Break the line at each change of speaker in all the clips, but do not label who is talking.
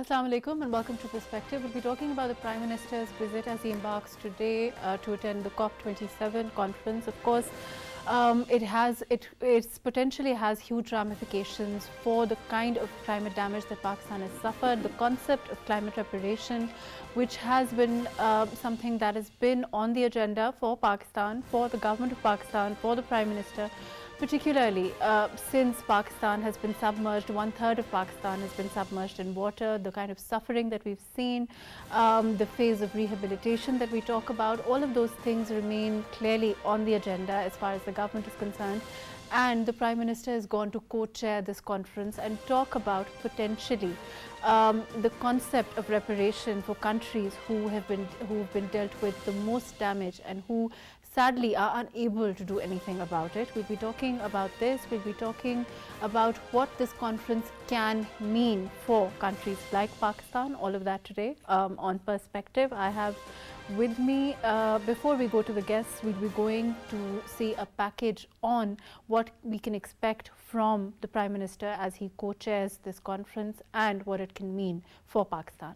Assalamu alaikum and welcome to Perspective. We'll be talking about the Prime Minister's visit as he embarks today to attend the COP27 conference. Of course, it potentially has huge ramifications for the kind of climate damage that Pakistan has suffered. The concept of climate reparation, which has been something that has been on the agenda for Pakistan, for the government of Pakistan, for the Prime Minister, particularly since Pakistan has been submerged, 1/3 of Pakistan has been submerged in water, the kind of suffering that we've seen, the phase of rehabilitation that we talk about, all of those things remain clearly on the agenda as far as the government is concerned. And the Prime Minister has gone to co-chair this conference and talk about potentially the concept of reparation for countries who have been dealt with the most damage and who sadly are unable to do anything about it. We'll be talking about this. We'll be talking about what this conference can mean for countries like Pakistan. All of that today on Perspective. I have with me, before we go to the guests, we'll be going to see a package on what we can expect from the Prime Minister as he co-chairs this conference and what it can mean for Pakistan.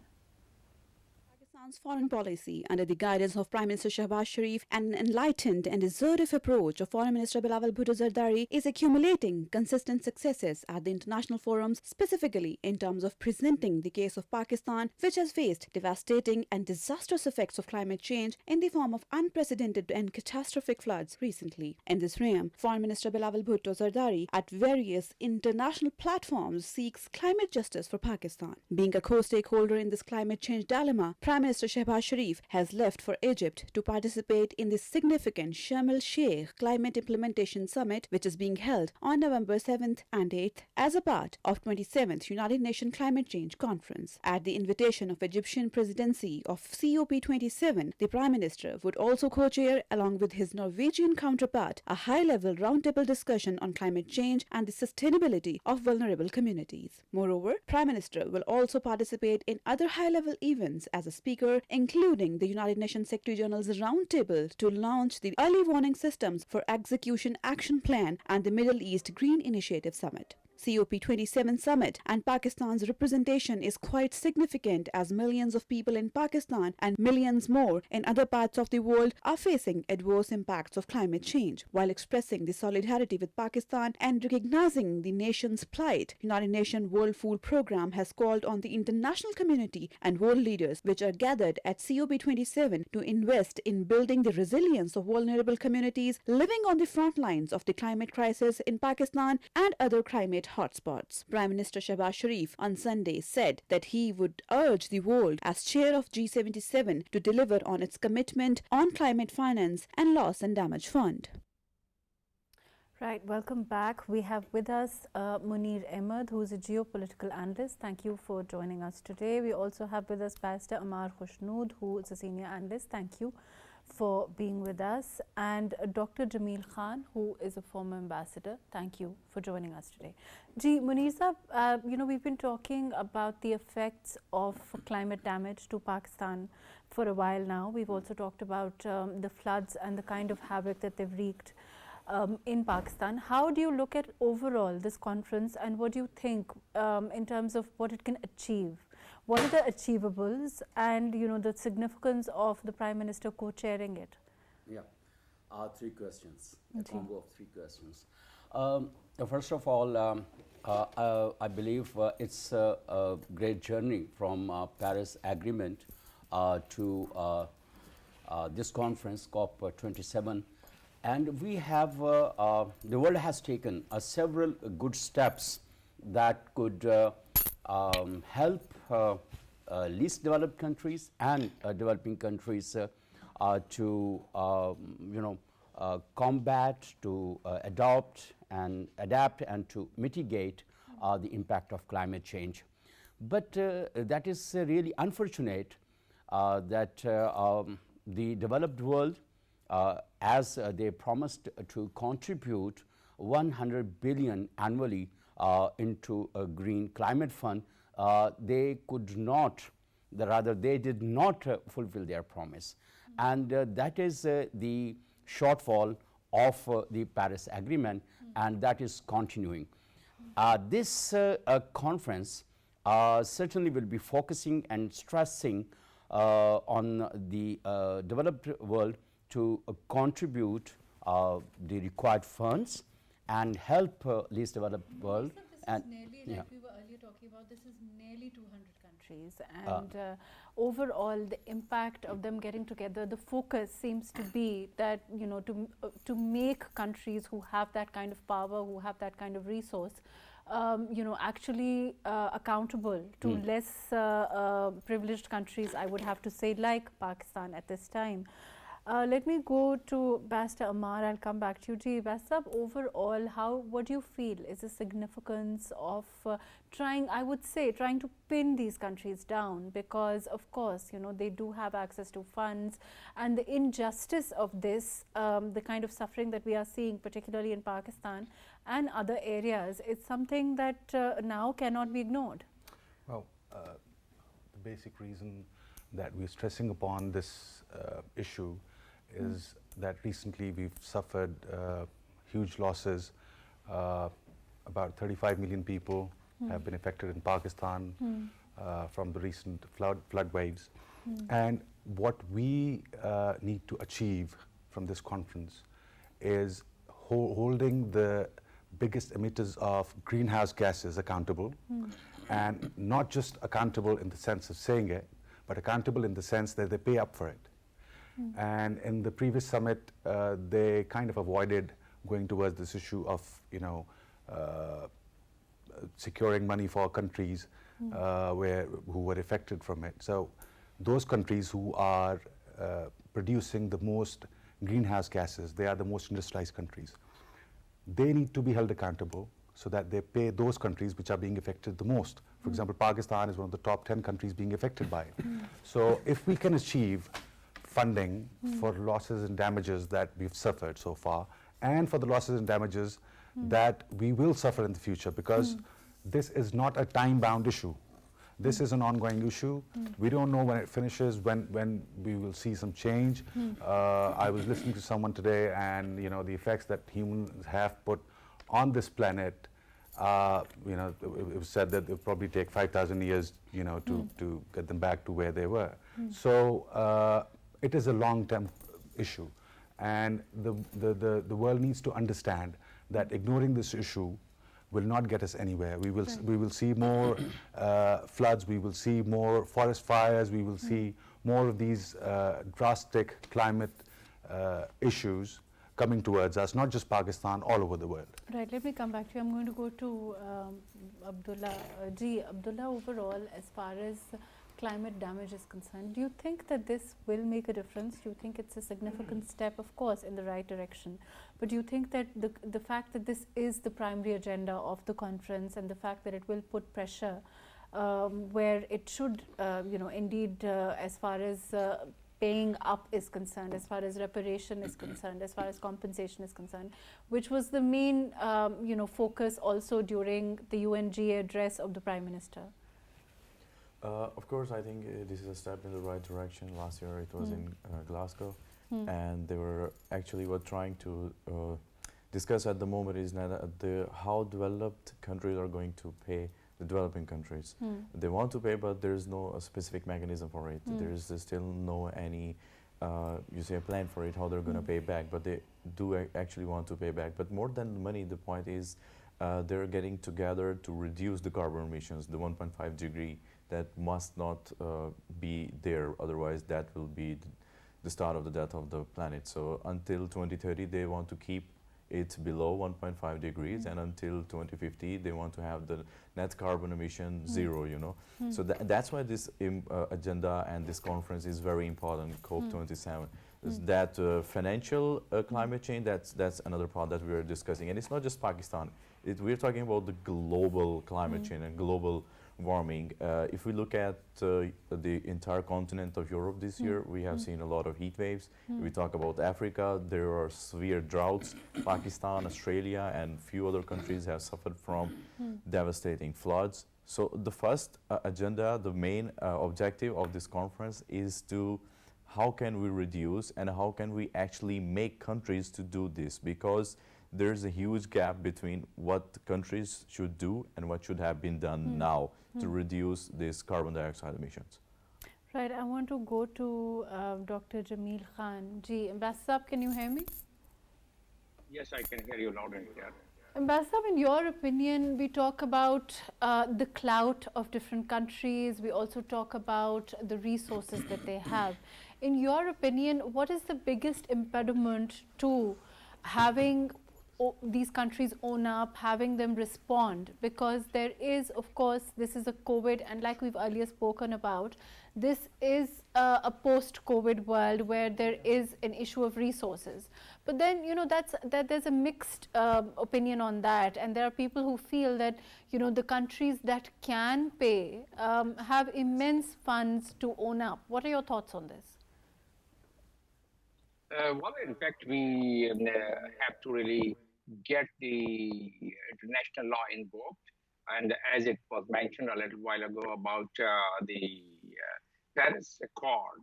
Pakistan's foreign policy, under the guidance of Prime Minister Shehbaz Sharif and an enlightened and assertive approach of Foreign Minister Bilawal Bhutto Zardari, is accumulating consistent successes at the international forums, specifically in terms of presenting the case of Pakistan, which has faced devastating and disastrous effects of climate change in the form of unprecedented and catastrophic floods recently. In this realm, Foreign Minister Bilawal Bhutto Zardari at various international platforms seeks climate justice for Pakistan. Being a co-stakeholder in this climate change dilemma, Prime Minister Shehbaz Sharif has left for Egypt to participate in the significant Sharm el-Sheikh Climate Implementation Summit, which is being held on November 7th and 8th as a part of 27th United Nations Climate Change Conference. At the invitation of Egyptian presidency of COP27, the Prime Minister would also co-chair, along with his Norwegian counterpart, a high-level roundtable discussion on climate change and the sustainability of vulnerable communities. Moreover, Prime Minister will also participate in other high-level events as a speaker, including the United Nations Secretary General's roundtable to launch the Early Warning Systems for Execution Action Plan and the Middle East Green Initiative Summit. COP27 summit and Pakistan's representation is quite significant as millions of people in Pakistan and millions more in other parts of the world are facing adverse impacts of climate change. While expressing the solidarity with Pakistan and recognizing the nation's plight, United Nations World Food Programme has called on the international community and world leaders which are gathered at COP27 to invest in building the resilience of vulnerable communities living on the front lines of the climate crisis in Pakistan and other climate hotspots. Prime Minister Shehbaz Sharif on Sunday said that he would urge the world as chair of G77 to deliver on its commitment on climate finance and loss and damage fund.
Right, welcome back. We have with us Munir Ahmed, who is a geopolitical analyst. Thank you for joining us today. We also have with us Pastor MAHRUKH, who is a senior analyst. Thank you for being with us, and Dr. Jameel Khan, who is a former ambassador. Thank you for joining us today. Munir sahab, we've been talking about the effects of climate damage to Pakistan for a while now. We've also talked about the floods and the kind of havoc that they've wreaked in Pakistan. How do you look at overall this conference, and what do you think in terms of what it can achieve? What are the achievables and the significance of the Prime Minister co-chairing it?
Yeah, three questions, a combo of three questions. First of all, I believe it's a great journey from Paris Agreement to this conference, COP27. And we have, the world has taken several good steps that could help least developed countries and developing countries to combat, to adopt and adapt and to mitigate the impact of climate change. But that is really unfortunate that the developed world, as they promised to contribute 100 billion annually into a green climate fund, they could not, they did not fulfill their promise. And that is the shortfall of the Paris Agreement, and that is continuing. This conference certainly will be focusing and stressing on the developed world to contribute the required funds and help least developed world.
This is nearly, like we were earlier talking about, this is nearly 200 countries, and overall the impact of them getting together, the focus seems to be that, you know, to make countries who have that kind of power, who have that kind of resource, you know, actually accountable to less privileged countries, I would have to say, like Pakistan at this time. Let me go to Basta Amar. I'll come back to you. Ji, Basta, overall, what do you feel is the significance of trying to pin these countries down? Because, of course, you know, they do have access to funds, and the injustice of this, the kind of suffering that we are seeing, particularly in Pakistan and other areas, is something that now cannot be ignored.
Well, the basic reason that we're stressing upon this issue is that recently we've suffered huge losses. About 35 million people have been affected in Pakistan from the recent flood waves. And what we need to achieve from this conference is holding the biggest emitters of greenhouse gases accountable, and not just accountable in the sense of saying it, but accountable in the sense that they pay up for it. And in the previous summit, they kind of avoided going towards this issue of, you know, securing money for countries who were affected from it. So those countries who are producing the most greenhouse gases, they are the most industrialized countries. They need to be held accountable so that they pay those countries which are being affected the most. For example, Pakistan is one of the top 10 countries being affected by it. So if we can achieve funding for losses and damages that we've suffered so far, and for the losses and damages that we will suffer in the future, because this is not a time-bound issue. This is an ongoing issue. We don't know when it finishes, when we will see some change. I was listening to someone today, and you know, the effects that humans have put on this planet, you know, it was said that it'll probably take 5,000 years, you know, to get them back to where they were. So it is a long-term issue, and the world needs to understand that ignoring this issue will not get us anywhere. We will see more floods, we will see more forest fires, we will see more of these drastic climate issues coming towards us, not just Pakistan, all over the world.
Right, let me come back to you. I'm going to go to Abdullah. Abdullah, overall, as far as climate damage is concerned, do you think that this will make a difference? Do you think it's a significant step, of course, in the right direction? But do you think that the fact that this is the primary agenda of the conference, and the fact that it will put pressure where it should, you know, indeed, as far as paying up is concerned, as far as reparation is concerned, as far as compensation is concerned, which was the main, you know, focus also during the UNGA address of the Prime Minister?
Of course, I think this is a step in the right direction. Last year it was in Glasgow, and they were actually trying to discuss at the moment is how developed countries are going to pay the developing countries. They want to pay, but there is no specific mechanism for it. There is still no any you say a plan for it, how they're going to pay back, but they do actually want to pay back. But more than the money, the point is they're getting together to reduce the carbon emissions, the 1.5 degree that must not be there, otherwise that will be the start of the death of the planet. So until 2030 they want to keep it below 1.5 degrees, and until 2050 they want to have the net carbon emission zero, you know. So that's why this agenda and this conference is very important, COP27. That financial climate change, that's another part that we are discussing, and it's not just Pakistan. We're talking about the global climate change and global warming. If we look at the entire continent of Europe this year, we have seen a lot of heat waves. We talk about Africa, there are severe droughts. Pakistan, Australia, and few other countries have suffered from devastating floods. So the first agenda, the main objective of this conference is to how can we reduce and how can we actually make countries to do this, because there's a huge gap between what countries should do and what should have been done now to reduce these carbon dioxide emissions.
Right, I want to go to Dr. Jameel Khan. Ji, Ambassador, can you hear me?
Yes, I can hear you loud and clear.
Ambassador, in your opinion, we talk about the clout of different countries. We also talk about the resources that they have. In your opinion, what is the biggest impediment to having these countries own up, having them respond? Because there is, of course, this is a COVID, and like we've earlier spoken about, this is a post-COVID world where there is an issue of resources. But then, you know, there's a mixed opinion on that, and there are people who feel that, you know, the countries that can pay have immense funds to own up. What are your thoughts on this?
Well, in fact, we have to really get the international law invoked. And as it was mentioned a little while ago about the Paris Accord,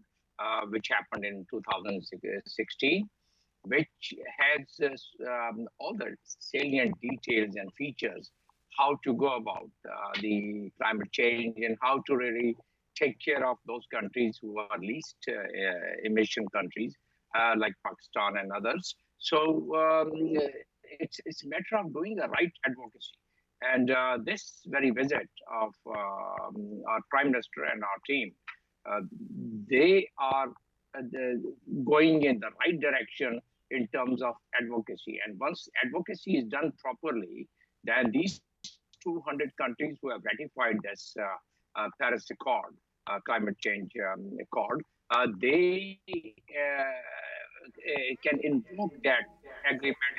which happened in 2016, which has all the salient details and features, how to go about the climate change and how to really take care of those countries who are least emission countries, like Pakistan and others. So it's a matter of doing the right advocacy. And this very visit of our Prime Minister and our team, they are going in the right direction in terms of advocacy. And once advocacy is done properly, then these 200 countries who have ratified this Paris Accord, climate change accord, they can invoke that agreement,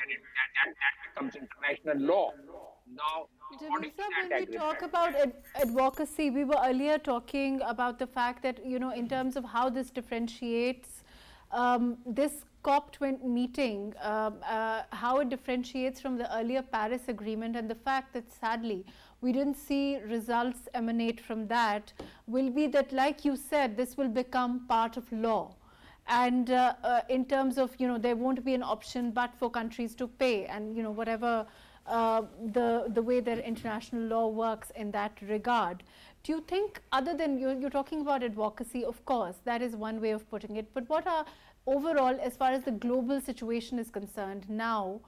and that becomes international law. Now, according to that
when we talk about advocacy, we were earlier talking about the fact that, you know, in terms of how this differentiates this COP20 meeting, how it differentiates from the earlier Paris Agreement, and the fact that sadly we didn't see results emanate from that, will be that, like you said, this will become part of law. And in terms of, you know, there won't be an option but for countries to pay, and, you know, whatever the way their international law works in that regard. Do you think, other than you're talking about advocacy, of course, that is one way of putting it, but what are overall, as far as the global situation is concerned now,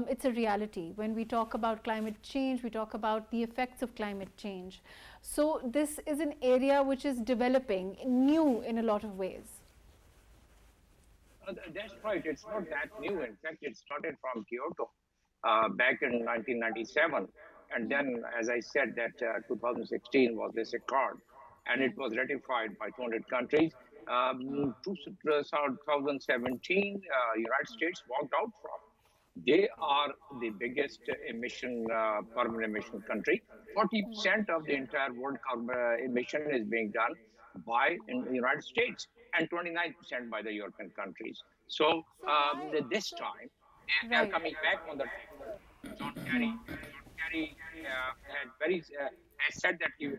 it's a reality. When we talk about climate change, we talk about the effects of climate change. So this is an area which is developing, new in a lot of ways.
That's right. It's not that new. In fact, it started from Kyoto back in 1997. And then, as I said, that 2016 was this accord, and it was ratified by 200 countries. 2017, United States walked out from. They are the biggest emission, carbon emission country. 40% of the entire world carbon emission is being done by in the United States, and 29% by the European countries. So this time, they are coming back on the table. John Kerry had has said that he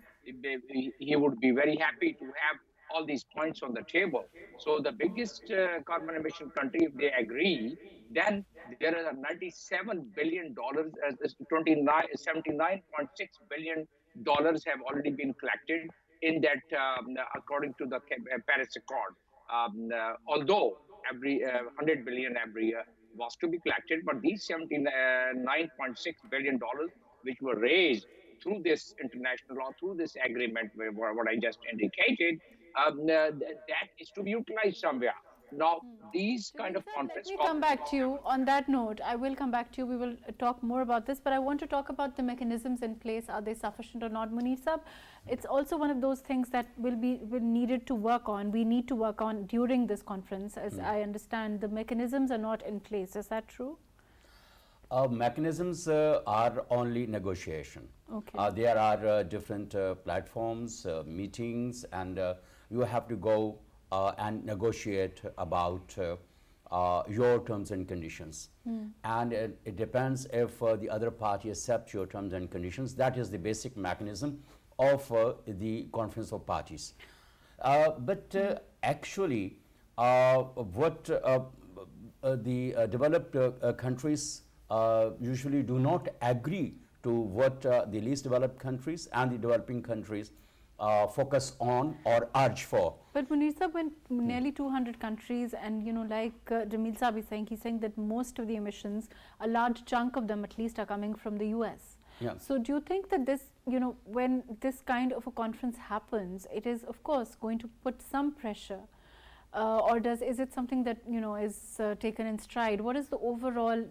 would be very happy to have all these points on the table. So the biggest carbon emission country, if they agree, then there are $97 billion, $79.6 billion have already been collected in that, according to the Paris Accord. Although every 100 billion every year was to be collected, but these $79.6 billion, which were raised through this international law, through this agreement, what I just indicated, that is to be utilized somewhere. Now, these kind of conference
calls. Let me come back to you on that note. I will come back to you. We will talk more about this, but I want to talk about the mechanisms in place. Are they sufficient or not, Munir Sahab? It's also one of those things that will needed to work on. We need to work on during this conference. As I understand, the mechanisms are not in place. Is that true?
Mechanisms are only negotiation.
Okay.
There are different platforms, meetings, and you have to go and negotiate about your terms and conditions. And it depends if the other party accepts your terms and conditions. That is the basic mechanism of the Conference of Parties. But actually, what the developed countries usually do not agree to what the least developed countries and the developing countries focus on or urge for.
But Munir Sahab, when nearly 200 countries, and like Jamil Sahab is saying, he's saying that most of the emissions, a large chunk of them at least, are coming from the US.
Yeah.
So do you think that this, when this kind of a conference happens, it is of course going to put some pressure, or is it something that is taken in stride? What is the overall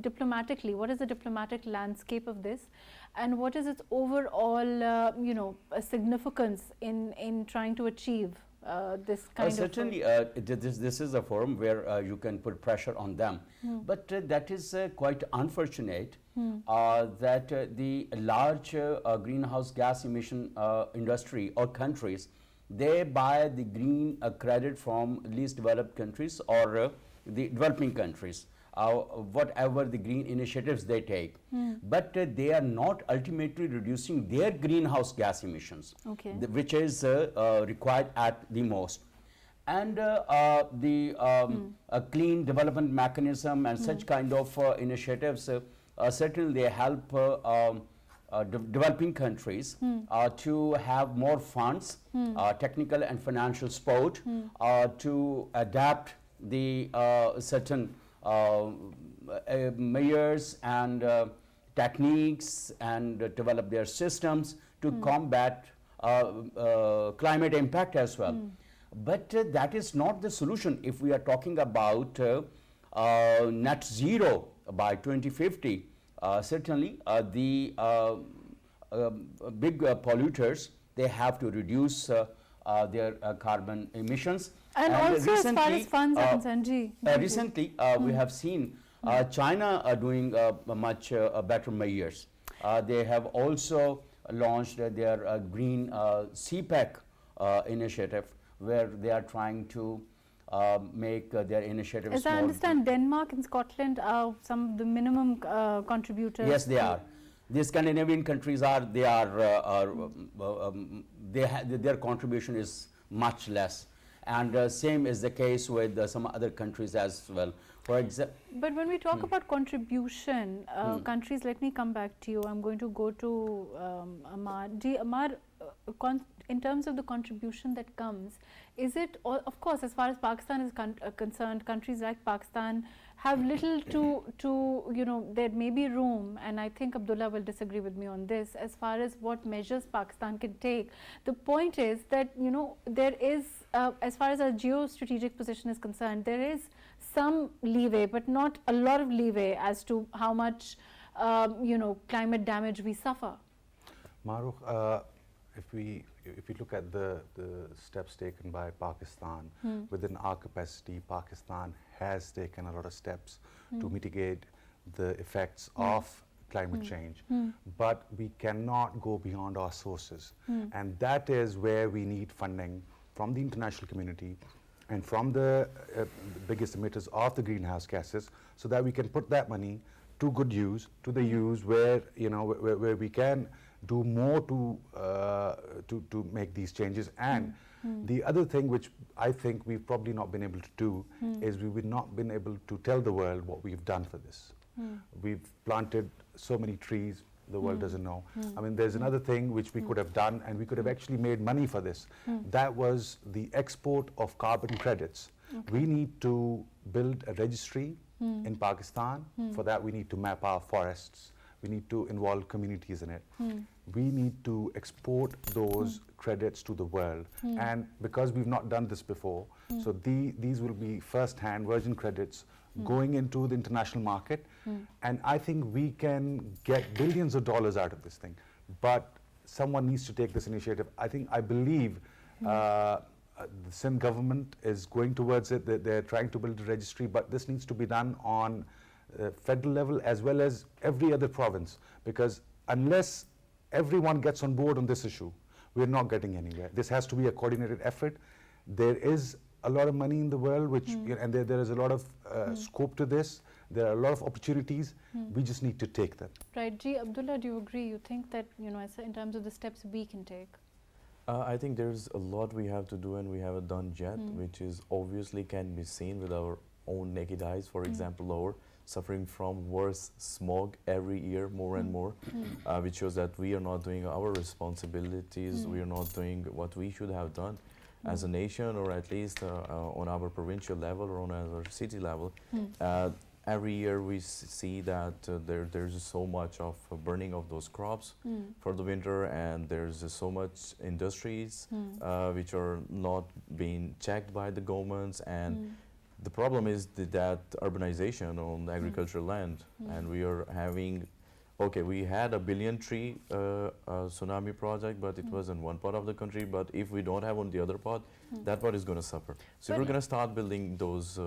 diplomatically? What is the diplomatic landscape of this, and what is its overall significance in trying to achieve this kind
certainly, this is a forum where you can put pressure on them, but that is quite unfortunate that the large greenhouse gas emission industry or countries, they buy the green credit from least developed countries or the developing countries, whatever the green initiatives they take, but they are not ultimately reducing their greenhouse gas emissions, which is required at the most. And the clean development mechanism and such kind of initiatives, certainly they help developing countries to have more funds, technical and financial support to adapt the certain measures and techniques and develop their systems to combat climate impact as well. But that is not the solution. If we are talking about net zero by 2050, certainly the big polluters, they have to reduce their carbon emissions.
And also as far as funds are concerned,
recently we have seen China doing much better measures. They have also launched their green CPEC initiative, where they are trying to make their initiatives
as I understand, Denmark and Scotland are some of the minimum contributors.
Yes, they are. The Scandinavian countries are, their contribution is much less, and same is the case with some other countries as well. For example,
but when we talk about contribution, countries, let me come back to you. I'm going to go to Amar. Amar, in terms of the contribution that comes, is it, of course, as far as Pakistan is concerned, countries like Pakistan have little to there may be room, and I think Abdullah will disagree with me on this, as far as what measures Pakistan can take. The point is that, there is, as far as our geostrategic position is concerned, there is some leeway, but not a lot of leeway as to how much, climate damage we suffer.
MAHRUKH, if we look at the steps taken by Pakistan, within our capacity, Pakistan has taken a lot of steps to mitigate the effects of climate change, but we cannot go beyond our sources, and that is where we need funding from the international community and from the biggest emitters of the greenhouse gases, so that we can put that money to good use, to the use where, where we can do more to make these changes. And the other thing which I think we've probably not been able to do is we've not been able to tell the world what we've done for this. We've planted so many trees, the world doesn't know. I mean, there's another thing which we could have done, and we could have actually made money for this. That was the export of carbon credits. We need to build a registry in Pakistan. For that, we need to map our forests. We need to involve communities in it. We need to export those credits to the world. And because we've not done this before, so these will be first-hand virgin credits going into the international market. And I think we can get billions of dollars out of this thing. But someone needs to take this initiative. I believe the Sindh government is going towards it. They're trying to build a registry, but this needs to be done on federal level as well as every other province, because unless everyone gets on board on this issue, we're not getting anywhere. This has to be a coordinated effort. There is a lot of money in the world, which and there is a lot of scope to this. There are a lot of opportunities. We just need to take them.
Right. Abdullah, do you agree? You think that, in terms of the steps we can take?
I think there's a lot we have to do and we haven't done yet, which is obviously can be seen with our own naked eyes. For example, our suffering from worse smog every year, more and more, which shows that we are not doing our responsibilities, we are not doing what we should have done as a nation, or at least on our provincial level or on our city level. Every year we see that there's so much of burning of those crops for the winter, and there's so much industries which are not being checked by the governments, and the problem is that urbanization on the agricultural land, and we are having, okay, we had a billion tree tsunami project, but it was in one part of the country, but if we don't have on the other part, that part is going to suffer. So if we're going to start building those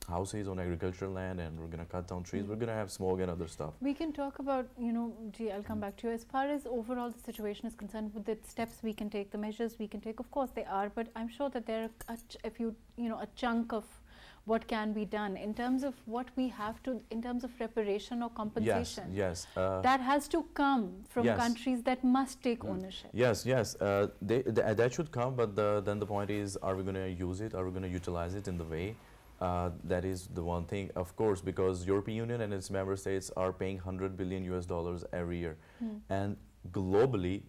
houses on agricultural land, and we're going to cut down trees, we're going to have smog and other stuff.
We can talk about, G, I'll come back to you. As far as overall the situation is concerned, with the steps we can take, the measures we can take, of course they are, but I'm sure that there are a chunk of what can be done in terms of what we have to, in terms of reparation or compensation.
Yes.
That has to come from countries that must take ownership.
Yes. That should come, but then the point is, are we going to use it? Are we going to utilize it in the way? That is the one thing, of course, because European Union and its member states are paying $100 billion every year. And globally,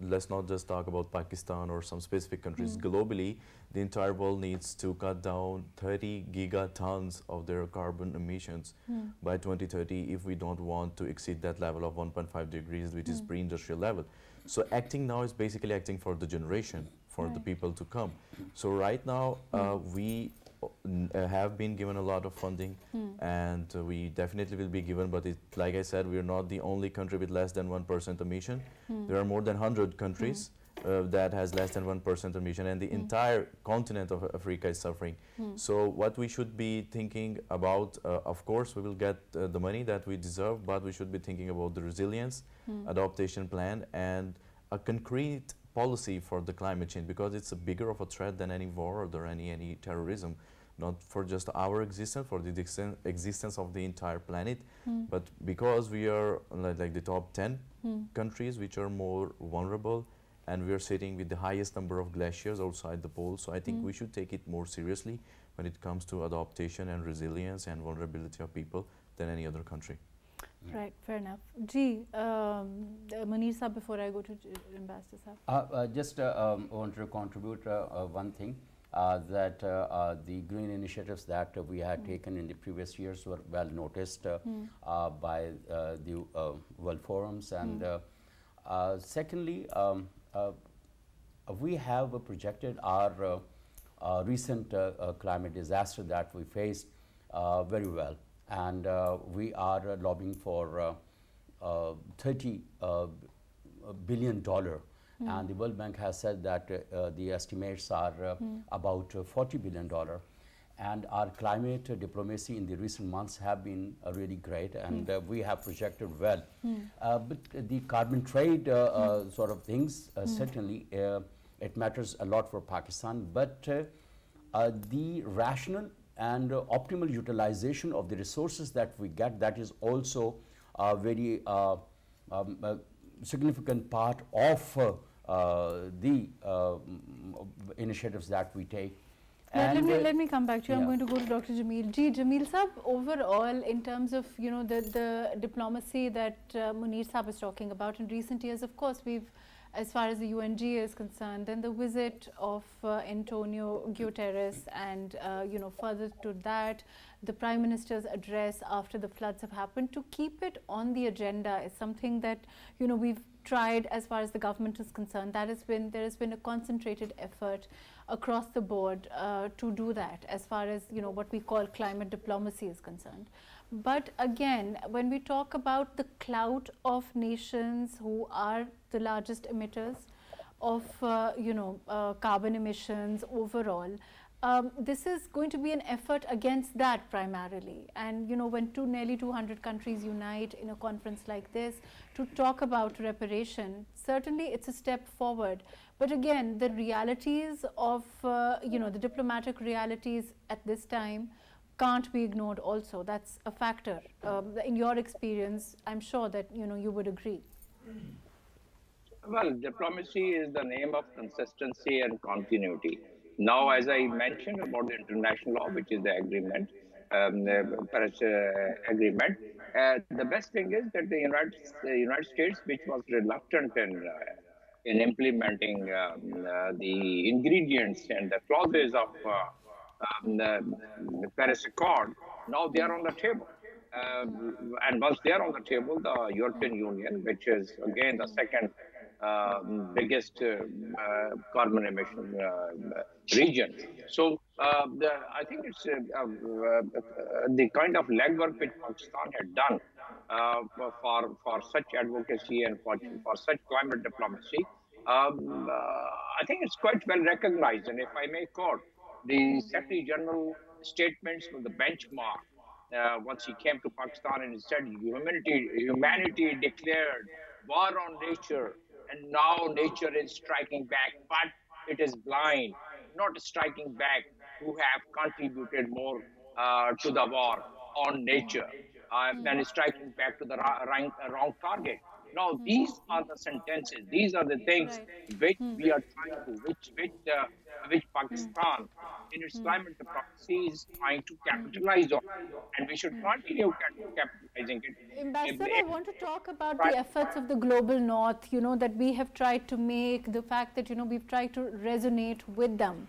let's not just talk about Pakistan or some specific countries. Globally, the entire world needs to cut down 30 gigatons of their carbon emissions by 2030 if we don't want to exceed that level of 1.5 degrees, which is pre-industrial level. So acting now is basically acting for the generation, for the people to come. So right now, we have been given a lot of funding, and we definitely will be given, but like I said, we are not the only country with less than 1% emission. There are more than 100 countries that has less than 1% emission, and the entire continent of Africa is suffering. So what we should be thinking about, of course we will get the money that we deserve, but we should be thinking about the resilience, adaptation plan, and a concrete policy for the climate change, because it's a bigger of a threat than any war or any terrorism, not for just our existence, for the existence of the entire planet, but because we are like the top 10 countries which are more vulnerable, and we are sitting with the highest number of glaciers outside the poles. So I think we should take it more seriously when it comes to adaptation and resilience and vulnerability of people than any other country.
Right, fair enough. G, Munir Saab, before I go to Ambassador Saab.
Just want to contribute one thing, that the green initiatives that we had taken in the previous years were well noticed by the World Forums, and secondly, we have projected our recent climate disaster that we faced very well, and we are lobbying for $30 billion. And the World Bank has said that the estimates are about $40 billion. And our climate diplomacy in the recent months have been really great, and we have projected well. But the carbon trade sort of things, certainly it matters a lot for Pakistan, but the rational and optimal utilization of the resources that we get, that is also a very significant part of the initiatives that we take.
Let me come back to you. I'm going to go to Dr. Jameel. Jameel Saab, overall, in terms of the diplomacy that Munir Saab was talking about in recent years, of course, we've, as far as the UNG is concerned, then the visit of Antonio Guterres, and further to that, the Prime Minister's address after the floods have happened. To keep it on the agenda is something that we've tried as far as the government is concerned. There has been a concentrated effort across the board to do that as far as what we call climate diplomacy is concerned. But again, when we talk about the clout of nations who are the largest emitters of carbon emissions overall, this is going to be an effort against that primarily. And when nearly 200 countries unite in a conference like this to talk about reparation, certainly it's a step forward. But again, the realities of the diplomatic realities at this time can't be ignored also. That's a factor. In your experience, I'm sure that you would agree.
Well, diplomacy is the name of consistency and continuity. Now, as I mentioned about the international law, which is the agreement, Paris Agreement. The best thing is that the United States, which was reluctant in implementing the ingredients and the clauses of the Paris Accord, now they are on the table. And once they are on the table, the European Union, which is again the second biggest carbon emission region. So I think it's the kind of legwork which Pakistan had done for such advocacy and for such climate diplomacy. I think it's quite well recognized. And if I may quote the Secretary General statements from the benchmark, once he came to Pakistan and he said, humanity declared war on nature, and now nature is striking back, but it is blind, not striking back, who have contributed more to the war on nature and striking back to the wrong target. Now, these are the sentences, these are the things which we are trying to, which Pakistan in its climate diplomacy is trying to capitalize on, and we should continue capitalizing it.
Ambassador, I want to talk about the efforts of the global north, that we have tried to make, the fact that, we've tried to resonate with them.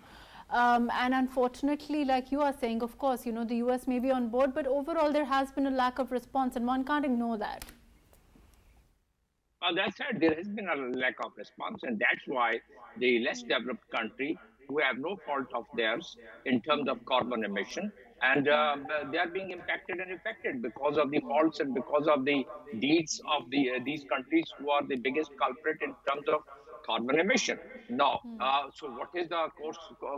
And unfortunately, like you are saying, of course, the US may be on board, but overall there has been a lack of response, and one can't ignore that.
That said, there has been a lack of response, and that's why the less developed country, who have no fault of theirs in terms of carbon emission, and they are being impacted and affected because of the faults and because of the deeds of these countries who are the biggest culprit in terms of carbon emission. Now, so what is the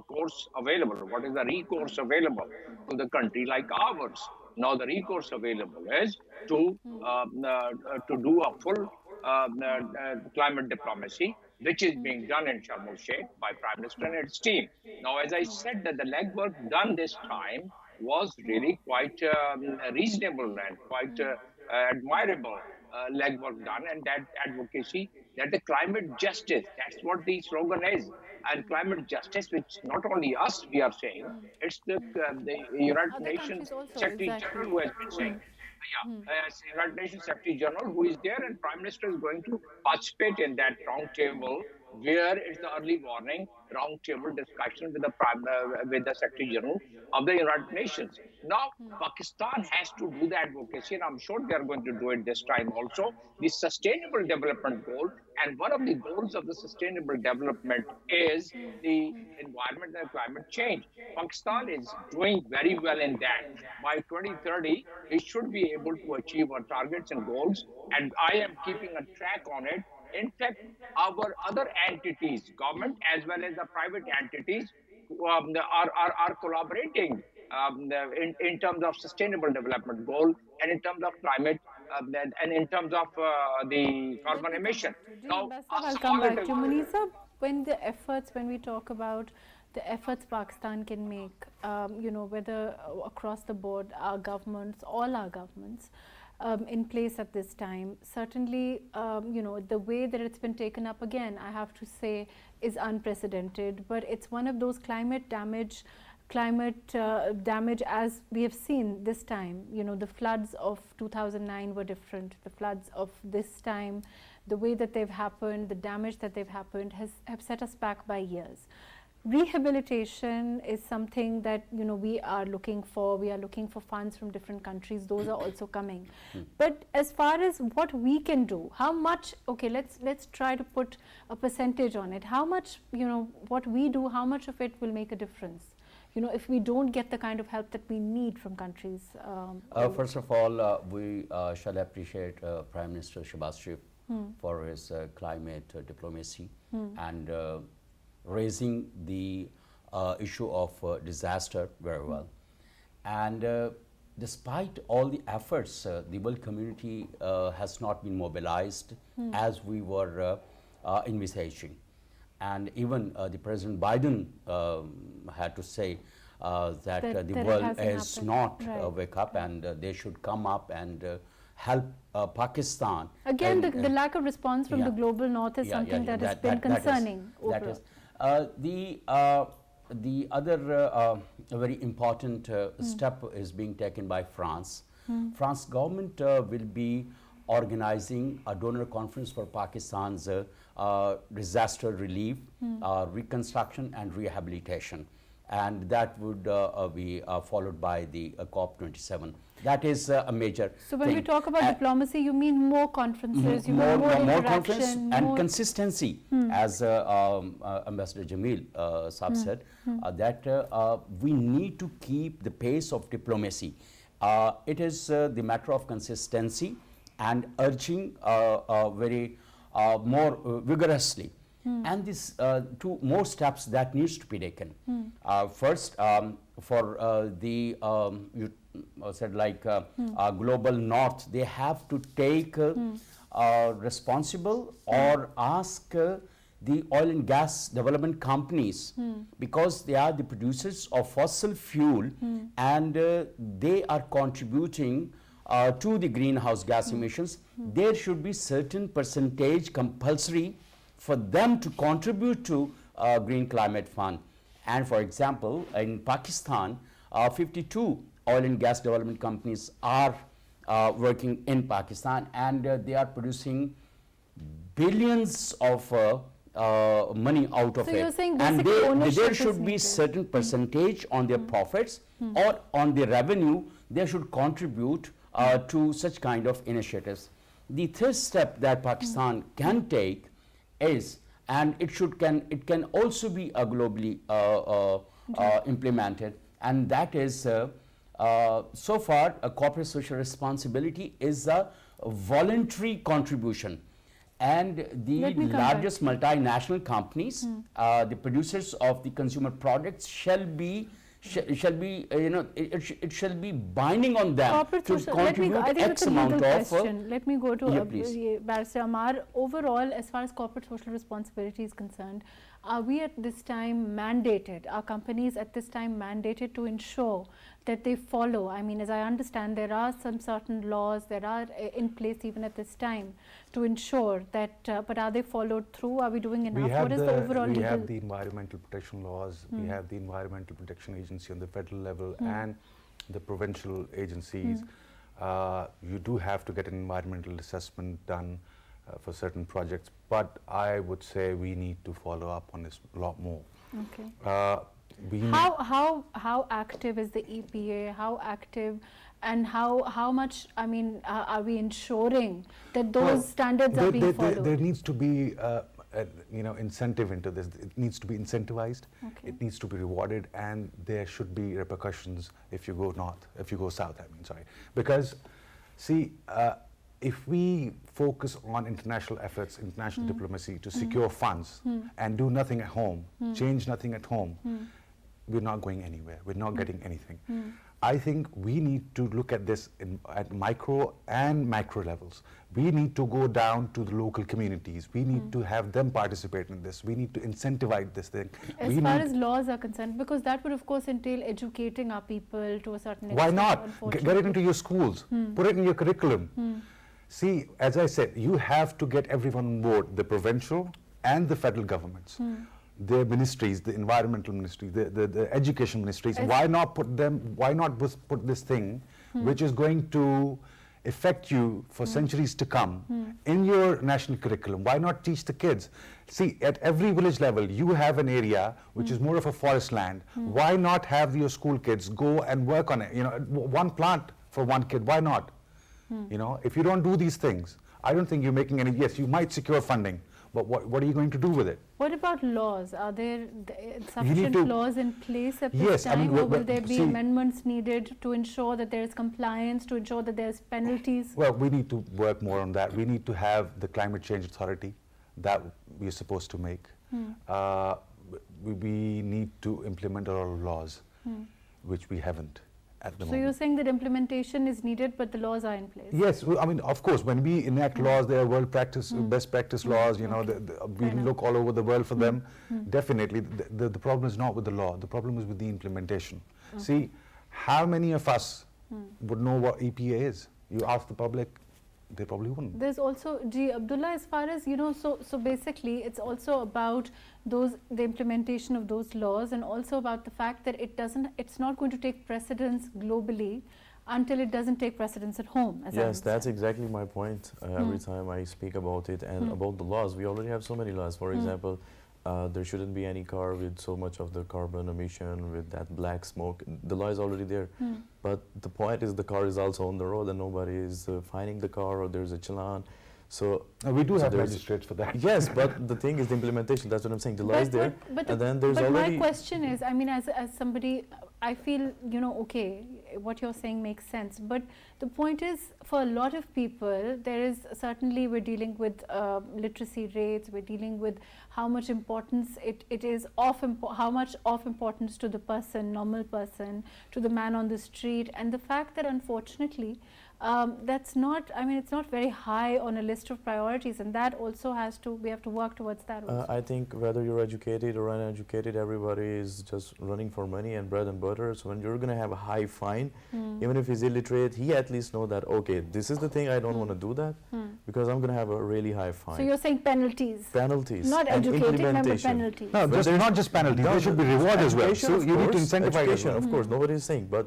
course available? What is the recourse available to the country like ours? Now, the recourse available is to do a full climate diplomacy, which is being done in Sharm el-Sheikh by Prime Minister and its team. Now, as I said, that the legwork done this time was really quite reasonable and quite admirable legwork done, and that advocacy, that the climate justice, that's what the slogan is. And climate justice, which not only us we are saying, it's the United Nations Secretary General who has been saying. United Nations Secretary General who is there, and Prime Minister is going to participate in that roundtable, where it's the early warning roundtable discussion with the Secretary General of the United Nations. Now, Pakistan has to do the advocacy, and I'm sure they are going to do it this time also. The Sustainable Development Goal, and one of the goals of the Sustainable Development is the environment and climate change. Pakistan is doing very well in that. By 2030, we should be able to achieve our targets and goals, and I am keeping a track on it. In fact, our other entities, government as well as the private entities, are collaborating in terms of sustainable development goal and in terms of climate and in terms of the carbon emission.
Now, I'll come back to Munisa. When we talk about the efforts Pakistan can make, whether across the board, our governments, all our governments, in place at this time, certainly, the way that it's been taken up again, I have to say, is unprecedented. But it's one of those climate damage as we have seen this time. The floods of 2009 were different. The floods of this time, the way that they've happened, the damage that they've happened have set us back by years. Rehabilitation is something that we are looking for. We are looking for funds from different countries. Those are also coming. But as far as what we can do, how much? Okay, let's try to put a percentage on it. How much? What we do, how much of it will make a difference? If we don't get the kind of help that we need from countries.
First of all, we shall appreciate Prime Minister Shehbaz Sharif for his climate diplomacy and raising the issue of disaster very well. And despite all the efforts, the world community has not been mobilized as we were envisaging. And even the President Biden had to say that the world is not wake up, and they should come up and help Pakistan.
Again, the lack of response from the global north is something that has been concerning.
The other very important step is being taken by France. France government will be organizing a donor conference for Pakistan's disaster relief, reconstruction and rehabilitation, and that would be followed by the COP27. That is a major
So when
thing.
we talk about diplomacy, you mean more conferences, you mean more
conference
interaction,
and
more
consistency, as Ambassador Jamil Saab said, that we need to keep the pace of diplomacy. It is the matter of consistency and urging very more vigorously. And this two more steps that needs to be taken. First, for the you said like global north, they have to take responsible or ask the oil and gas development companies, because they are the producers of fossil fuel, and they are contributing to the greenhouse gas emissions. There should be certain percentage compulsory for them to contribute to Green Climate Fund. And for example, in Pakistan, 52 oil and gas development companies are working in Pakistan, and they are producing billions of money out of
So
it.
you're saying
And
basic ownership
there
is
should be
needed.
certain percentage on their profits or on their revenue, they should contribute to such kind of initiatives. The third step that Pakistan can take is, and it can also be globally implemented, and that is so far a corporate social responsibility is a voluntary contribution, and the
Let me come back.
largest multinational companies, the producers of the consumer products shall be it shall be binding on them
corporate
to
social, let me go,
contribute
I think
X
it's a
amount
legal
of
question. Let me go to
Yeah, please.
Barrister Amar. Overall, as far as corporate social responsibility is concerned, are we at this time mandated, are companies at this time mandated to ensure that they follow? I mean, as I understand, there are some certain laws that are in place even at this time to ensure that, but are they followed through? Are we doing enough? What is the overall
we
legal?
have the environmental protection laws, we have the Environmental Protection Agency on the federal level and the provincial agencies. You do have to get an environmental assessment done for certain projects, but I would say we need to follow up on this a lot more.
Okay.
We
How active is the EPA? How active and how much, I mean, are we ensuring that those standards are being followed?
There needs to be incentive into this. It needs to be incentivized.
Okay.
It needs to be rewarded, and there should be repercussions if you go north, if you go south. I mean, sorry, because see, if we focus on international efforts, international diplomacy to secure funds and do nothing at home, change nothing at home, we're not going anywhere. We're not getting anything. I think we need to look at this at micro and macro levels. We need to go down to the local communities. We need to have them participate in this. We need to incentivize this thing.
As far as laws are concerned, because that would of course entail educating our people to a certain extent.
Why not? Get it
unfortunately.
into your schools. Put it in your curriculum. See, as I said, you have to get everyone on board, the provincial and the federal governments. The ministries, the environmental ministries, the education ministries, why not put put this thing which is going to affect you for centuries to come in your national curriculum? Why not teach the kids? See, at every village level, you have an area which is more of a forest land. Why not have your school kids go and work on it? You know, one plant for one kid, why not? You know, if you don't do these things, I don't think you're making any, yes, you might secure funding, but what are you going to do with it?
What about laws? Are there sufficient laws in place at this
Yes, I
time,
mean,
or will there be
see,
amendments needed to ensure that there is compliance, to ensure that there's penalties?
Well, we need to work more on that. We need to have the climate change authority that we're supposed to make. We need to implement our laws, which we haven't at the
So
moment.
you're saying that implementation is needed, but the laws are in place?
Yes, well, I mean, of course, when we enact laws, there are world practice, best practice laws, you know, we
Fair enough.
look all over the world for them. Definitely, the problem is not with the law, the problem is with the implementation. See, how many of us would know what EPA is? You ask the public, they probably wouldn't.
There's also, Abdullah, as far as, so basically it's also about the implementation of those laws, and also about the fact that it's not going to take precedence globally until it doesn't take precedence at home.
Yes, that's exactly my point. Every time I speak about it and about the laws, we already have so many laws. For example, there shouldn't be any car with so much of the carbon emission, with that black smoke. The law is already there. But the point is the car is also on the road and nobody is fining the car, or there's a challan. So
we do have magistrates for that.
Yes, but the thing is the implementation. That's what I'm saying. The law is there, and then there's
but
already.
My question is, I mean, as somebody, I feel, okay, what you're saying makes sense. But the point is, for a lot of people, there is certainly, we're dealing with literacy rates. We're dealing with how much importance it is how much of importance to the person, normal person, to the man on the street, and the fact that unfortunately. That's not, I mean, it's not very high on a list of priorities, and that also we have to work towards that also.
I think whether you're educated or uneducated, everybody is just running for money and bread and butter. So when you're going to have a high fine, even if he's illiterate, he at least know that, okay, this is the thing, I don't want to do that because I'm going to have a really high fine.
So you're saying penalties?
Penalties.
Not educated, but penalties.
No, not just penalties, there should be reward as well. So you need to incentivize
education, of course, nobody is saying. But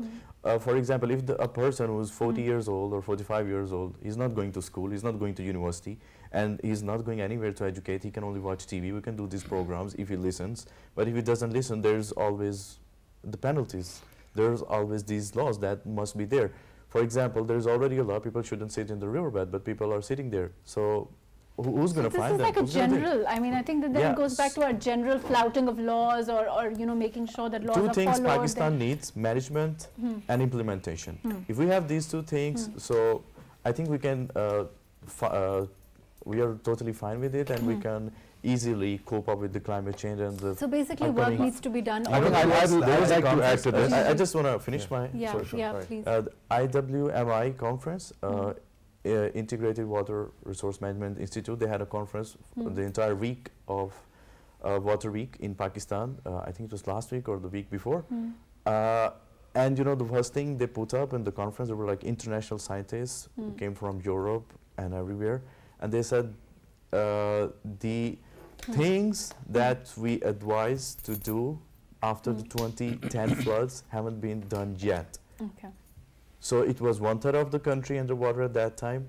for example, if a person who's 40 years old or 45 years old, he's not going to school, he's not going to university, and he's not going anywhere to educate, he can only watch TV, we can do these programs if he listens. But if he doesn't listen, there's always the penalties. There's always these laws that must be there. For example, there's already a law, people shouldn't sit in the riverbed, but people are sitting there. So who's going to find them?
This is like a general, I mean, I think that then it goes back to our general flouting of laws, or making sure that laws are followed.
Two things Pakistan needs, management and implementation. If we have these two things, so I think we can, we are totally fine with it, and we can easily cope up with the climate change and the.
So basically work needs to be done.
I would like to add to this.
I just want to finish my.
Please.
The IWMI conference, Integrated Water Resource Management Institute, they had a conference the entire week of Water Week in Pakistan. I think it was last week or the week before. And the first thing they put up in the conference, there were like international scientists who came from Europe and everywhere. And they said the things that we advise to do after the 2010 floods haven't been done yet.
Okay.
So it was 1/3 of the country underwater at that time.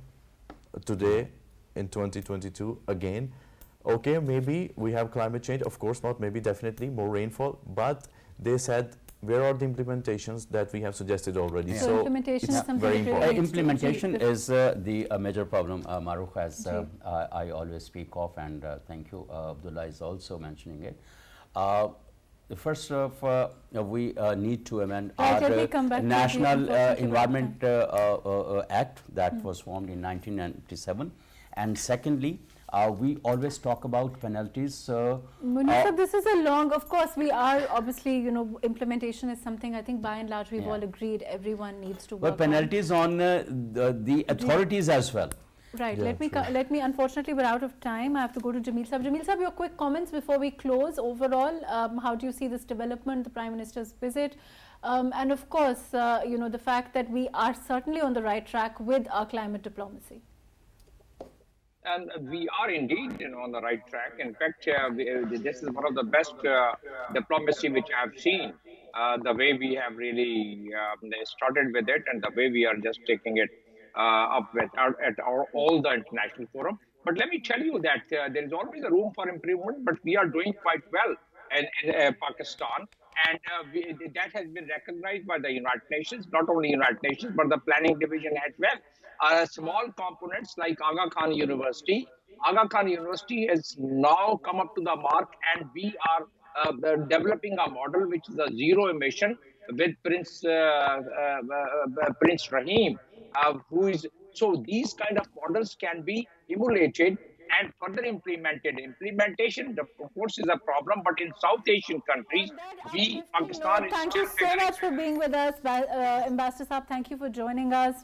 Today, in 2022, again, okay, maybe we have climate change. Of course not, maybe definitely more rainfall. But they said, where are the implementations that we have suggested already?
Yeah. So implementation is something
very important.
Implementation is the major problem, MAHRUKH, as I always speak of, and thank you, Abdullah is also mentioning it. First of we need to amend our National Environment Act that was formed in 1997, and secondly, we always talk about penalties.
Munir, this is a long, of course, we are obviously, implementation is something I think by and large we've all agreed everyone needs to work on.
But penalties on the authorities as well.
Right. Yeah, let me. Unfortunately, we're out of time. I have to go to Jameel Sahab. Jameel Sahab, your quick comments before we close. Overall, how do you see this development, the Prime Minister's visit, and of course, the fact that we are certainly on the right track with our climate diplomacy.
And we are indeed, on the right track. In fact, this is one of the best diplomacy which I have seen. The way we have really started with it, and the way we are just taking it up at all the international forum. But let me tell you that there is always a room for improvement, but we are doing quite well in Pakistan. And that has been recognized by the United Nations, not only United Nations, but the planning division as well. Small components like Aga Khan University. Aga Khan University has now come up to the mark, and we are developing a model which is a zero emission with Prince Rahim. So these kind of models can be emulated, and further implemented. Implementation, of course, is a problem, but in South Asian countries,
On that
we,
uplifting
Pakistan
note,
is
thank
still
you so
figuring
much for being with us. Ambassador Saab, thank you for joining us.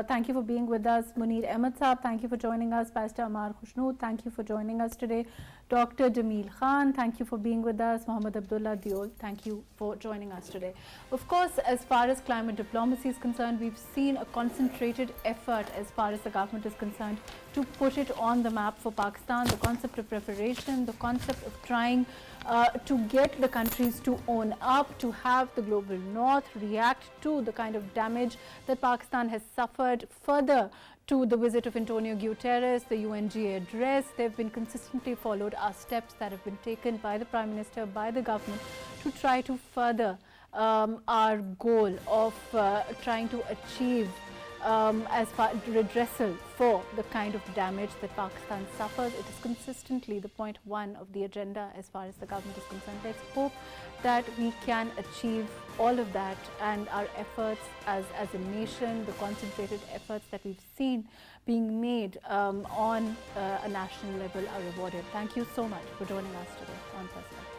Thank you for being with us. Munir Ahmed Saab, thank you for joining us. Pastor MAHRUKH, thank you for joining us today. Dr. Jameel Khan, thank you for being with us. Mohammed Abdullah Diol, thank you for joining us today. Of course, as far as climate diplomacy is concerned, we've seen a concentrated effort as far as the government is concerned to put it on the map for Pakistan, the concept of preparation, the concept of trying to get the countries to own up, to have the global north react to the kind of damage that Pakistan has suffered, further to the visit of Antonio Guterres, the UNGA address. They've been consistently followed are steps that have been taken by the Prime Minister, by the government, to try to further our goal of trying to achieve as far redressal for the kind of damage that Pakistan suffers. It is consistently the point one of the agenda as far as the government is concerned. Let's hope that we can achieve all of that, and our efforts as a nation, the concentrated efforts that we've seen being made on a national level are rewarded. Thank you so much for joining us today on First Light.